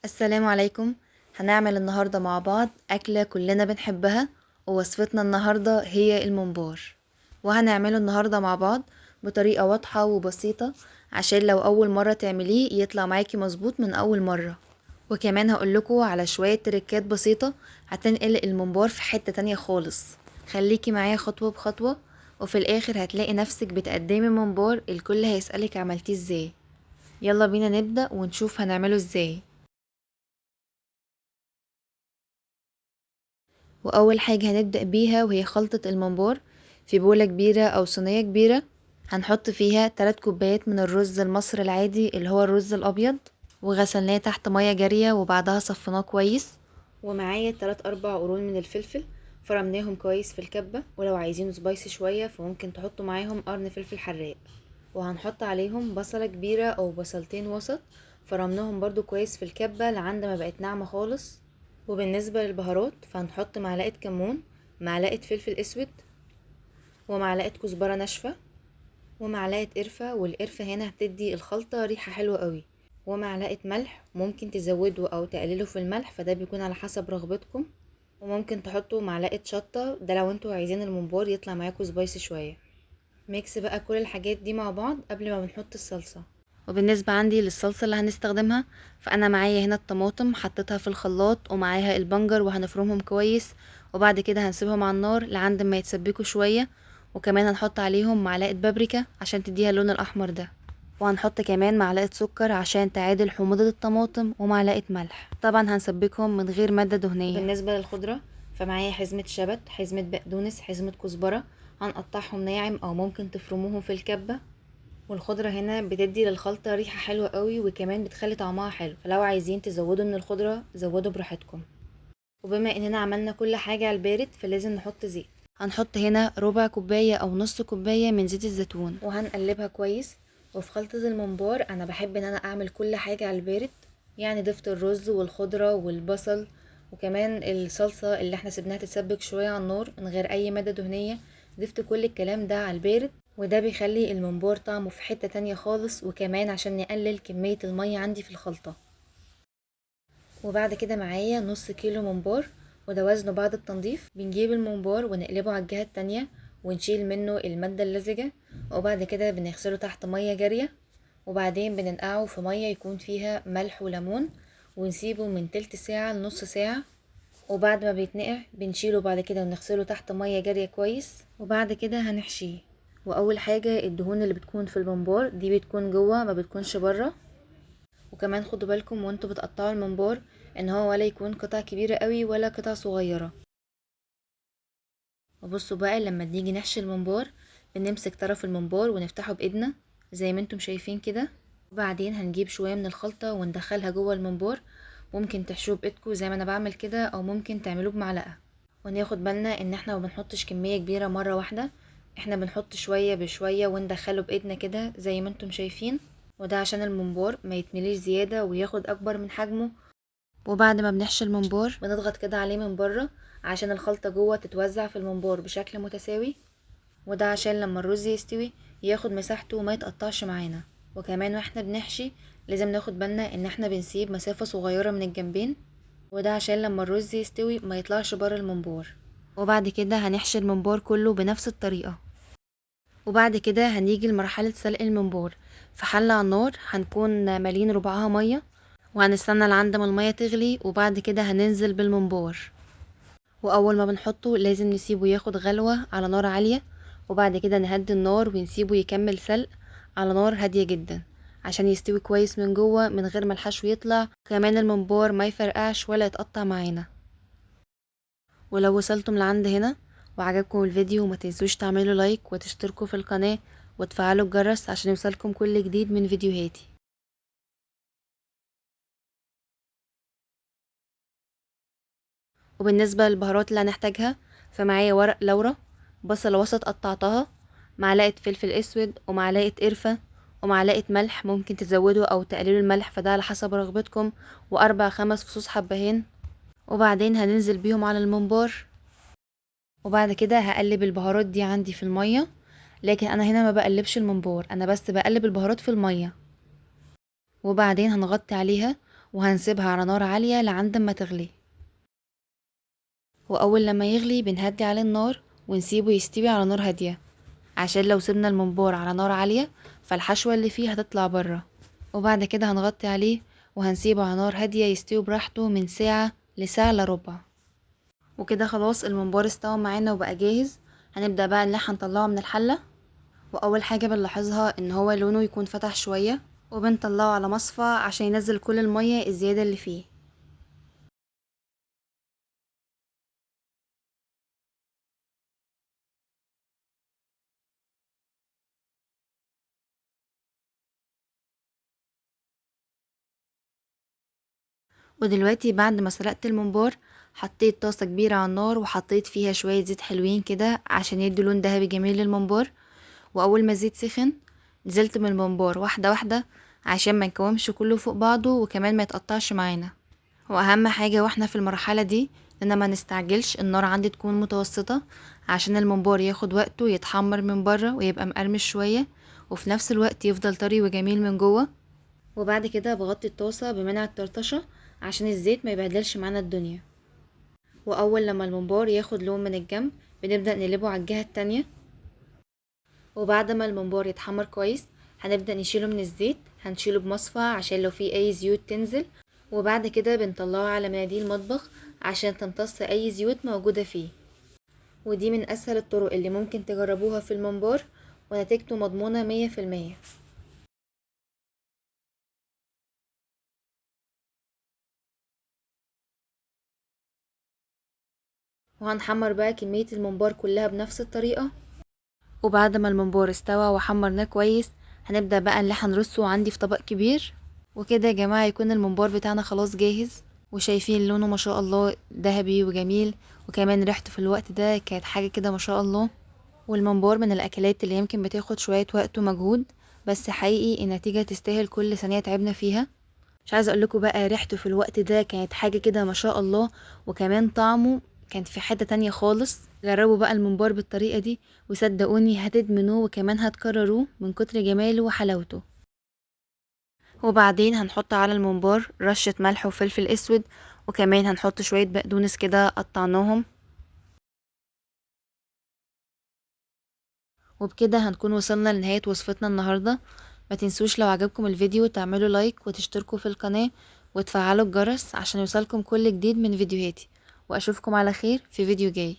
السلام عليكم. هنعمل النهاردة مع بعض أكلة كلنا بنحبها، ووصفتنا النهاردة هي الممبار. وهنعمله النهاردة مع بعض بطريقة واضحة وبسيطة، عشان لو أول مرة تعمليه يطلع معاكي مظبوط من أول مرة. وكمان هقولكوا على شوية تريكات بسيطة هتنقل الممبار في حتة تانية خالص. خليكي معايا خطوة بخطوة، وفي الآخر هتلاقي نفسك بتقدمي ممبار الكل هيسألك عملتيه ازاي. يلا بينا نبدأ ونشوف هنعمله ازاي. واول حاجة هنبدأ بيها وهي خلطة الممبار. في بولة كبيرة او صينية كبيرة هنحط فيها 3 كوبايات من الرز المصري العادي اللي هو الرز الابيض، وغسلناه تحت مية جارية وبعدها صفيناه كويس. ومعايا 3 4 قرون من الفلفل، فرمناهم كويس في الكبة، ولو عايزينه سبايسي شوية فممكن تحطوا معاهم قرن فلفل حراق. وهنحط عليهم بصلة كبيرة او بصلتين وسط، فرمناهم برضو كويس في الكبة لعند ما بقت ناعمة خالص. وبالنسبة للبهارات فهنحط معلقة كمون، معلقة فلفل اسود، ومعلقة كزبرة ناشفة، ومعلقة قرفة، والقرفة هنا هتدي الخلطة ريحة حلوة قوي. ومعلقة ملح، ممكن تزودوا او تقللوا في الملح، فده بيكون على حسب رغبتكم. وممكن تحطوا معلقة شطة، ده لو انتوا عايزين الممبار يطلع معاكم سبايسي شوية. ميكس بقى كل الحاجات دي مع بعض قبل ما بنحط الصلصة. وبالنسبة عندي للصلصة اللي هنستخدمها، فأنا معايا هنا الطماطم حطيتها في الخلاط، ومعاها البنجر وهنفرمهم كويس، وبعد كده هنسيبهم على النار لعند ما يتسبكوا شوية. وكمان هنحط عليهم معلقة بابريكا عشان تديها اللون الأحمر ده، وهنحط كمان معلقة سكر عشان تعادل حموضة الطماطم، ومعلقة ملح. طبعا هنسبكهم من غير مادة دهنية. بالنسبة للخضرة فمعايا حزمة شبت، حزمة بقدونس، حزمة كزبرة، هنقطعهم ناعم او ممكن تفرموهم في الكبة. والخضرة هنا بتدي للخلطة ريحة حلوة قوي، وكمان بتخلي طعمها حلو، فلو عايزين تزودوا من الخضرة زودوا براحتكم. وبما اننا عملنا كل حاجة على البارد فلازم نحط زيت. هنحط هنا ربع كوباية او نص كوباية من زيت الزيتون، وهنقلبها كويس. وفي خلطة الممبار انا بحب ان انا اعمل كل حاجة على البارد، يعني ضفت الرز والخضرة والبصل، وكمان الصلصة اللي احنا سيبناها تتسبك شوية على النار من غير اي مادة دهنية. ضفت كل الكلام ده على البارد، وده بيخلي الممبار طعمه في حتة تانية خالص، وكمان عشان نقلل كمية المية عندي في الخلطة. وبعد كده معايا نص كيلو ممبار، وده وزنه بعد التنظيف. بنجيب الممبار ونقلبه على الجهة التانية ونشيل منه المادة اللزجة، وبعد كده بنغسله تحت مية جارية، وبعدين بننقعه في مية يكون فيها ملح وليمون، ونسيبه من تلت ساعة لنص ساعة. وبعد ما بيتنقع بنشيله بعد كده ونغسله تحت مية جارية كويس، وبعد كده هنحشيه. واول حاجة الدهون اللي بتكون في الممبار دي بتكون جوه ما بتكونش بره. وكمان خدوا بالكم وانتوا بتقطعوا الممبار ان هو ولا يكون قطع كبيرة قوي ولا قطع صغيرة. وبصوا بقى لما نيجي نحشي الممبار بنمسك طرف الممبار ونفتحه بايدنا زي ما انتم شايفين كده، وبعدين هنجيب شوية من الخلطة وندخلها جوه الممبار. ممكن تحشوه بايدكم زي ما انا بعمل كده، او ممكن تعملوه بمعلقة. وناخد بالنا ان احنا ما بنحطش كمية كبيرة مرة واحدة، احنا بنحط شوية بشوية وندخله بايدنا كده زي ما انتم شايفين، وده عشان الممبار ما يتمليش زيادة وياخد اكبر من حجمه. وبعد ما بنحشي الممبار بنضغط كده عليه من بره عشان الخلطة جوه تتوزع في الممبار بشكل متساوي، وده عشان لما الرز يستوي ياخد مساحته وما يتقطعش معانا. وكمان واحنا بنحشي لازم ناخد بالنا ان احنا بنسيب مسافة صغيرة من الجنبين، وده عشان لما الرز يستوي ما يطلعش بره الممبار. وبعد كده هنحشي الممبار كله بنفس الطريقة. وبعد كده هنيجي لمرحلة سلق الممبار. في حلة على النار هنكون مالين ربعها مية، وهنستنى لعند ما المية تغلي، وبعد كده هننزل بالممبار. واول ما بنحطه لازم نسيبه ياخد غلوة على نار عالية، وبعد كده نهدي النار ونسيبه يكمل سلق على نار هادية جدا عشان يستوي كويس من جوه من غير ما الحشو يطلع، كمان الممبار ما يفرقعش ولا يتقطع معانا. ولو وصلتم لعند هنا وعجبكم الفيديو ما تنسوش تعملوا لايك وتشتركوا في القناة وتفعلوا الجرس عشان يوصلكم كل جديد من فيديوهاتي. وبالنسبة للبهارات اللي هنحتاجها فمعايا ورق لورا، بصل وسط قطعتها، معلقة فلفل اسود، ومعلقة قرفة، ومعلقة ملح ممكن تزودوا او تقللوا الملح فده على حسب رغبتكم، واربع خمس فصوص حبهان. وبعدين هننزل بيهم على الممبار، وبعد كده هقلب البهارات دي عندي في المية. لكن انا هنا ما بقلبش الممبار، انا بس بقلب البهارات في المية، وبعدين هنغطي عليها وهنسيبها على نار عالية لعند ما تغلي. واول لما يغلي بنهدي عليه النار ونسيبه يستوي على نار هادية، عشان لو سيبنا الممبار على نار عالية فالحشوة اللي فيه هتطلع برا. وبعد كده هنغطي عليه وهنسيبه على نار هادية يستوي براحته من ساعة لساعة الا ربع. وكده خلاص الممبار استوى معانا وبقى جاهز. هنبدأ بقى ان احنا نطلعه من الحلة. واول حاجة بنلاحظها ان هو لونه يكون فتح شوية، وبنطلعه على مصفى عشان ينزل كل المية الزيادة اللي فيه. ودلوقتي بعد ما سلقت الممبار حطيت طاسة كبيرة على النار وحطيت فيها شوية زيت حلوين كده عشان يدي لون ذهبي جميل للممبار. واول ما الزيت سخن نزلت من الممبار واحدة واحدة عشان ما يكومش كله فوق بعضه وكمان ما يتقطعش معانا. واهم حاجة واحنا في المرحلة دي ان ما نستعجلش، النار عندي تكون متوسطة عشان الممبار ياخد وقته يتحمر من بره ويبقى مقرمش شوية، وفي نفس الوقت يفضل طري وجميل من جوه. وبعد كده بغطي الطاسة بمنع الطرطشة عشان الزيت ما يبهدلش معانا الدنيا. واول لما الممبار ياخد لون من الجنب بنبدأ نقلبه على الجهة التانية. وبعد ما الممبار يتحمر كويس هنبدأ نشيله من الزيت، هنشيله بمصفى عشان لو في اي زيوت تنزل. وبعد كده بنطلعه على مناديل مطبخ عشان تمتص اي زيوت موجودة فيه. ودي من اسهل الطرق اللي ممكن تجربوها في الممبار ونتيجته مضمونة 100%. وهنحمر بقى كمية الممبار كلها بنفس الطريقة. وبعد ما الممبار استوى وحمرناه كويس هنبدأ بقى ان احنا نرصه عندي في طبق كبير. وكده يا جماعة يكون الممبار بتاعنا خلاص جاهز. وشايفين لونه ما شاء الله ذهبي وجميل، وكمان ريحته في الوقت ده كانت حاجة كده ما شاء الله. والممبار من الاكلات اللي يمكن بتاخد شوية وقت ومجهود، بس حقيقي النتيجة تستاهل كل ثانية تعبنا فيها. مش عايزه اقول لكم بقى ريحته في الوقت ده كانت حاجه كده ما شاء الله، وكمان طعمه كان في حته تانية خالص. جربوا بقى الممبار بالطريقه دي وصدقوني هتدمنوه وكمان هتكرروه من كتر جماله وحلاوته. وبعدين هنحط على الممبار رشه ملح وفلفل اسود، وكمان هنحط شويه بقدونس كده قطعناهم. وبكده هنكون وصلنا لنهايه وصفتنا النهارده. ما تنسوش لو عجبكم الفيديو تعملوا لايك وتشتركوا في القناة وتفعلوا الجرس عشان يوصلكم كل جديد من فيديوهاتي. واشوفكم على خير في فيديو جاي.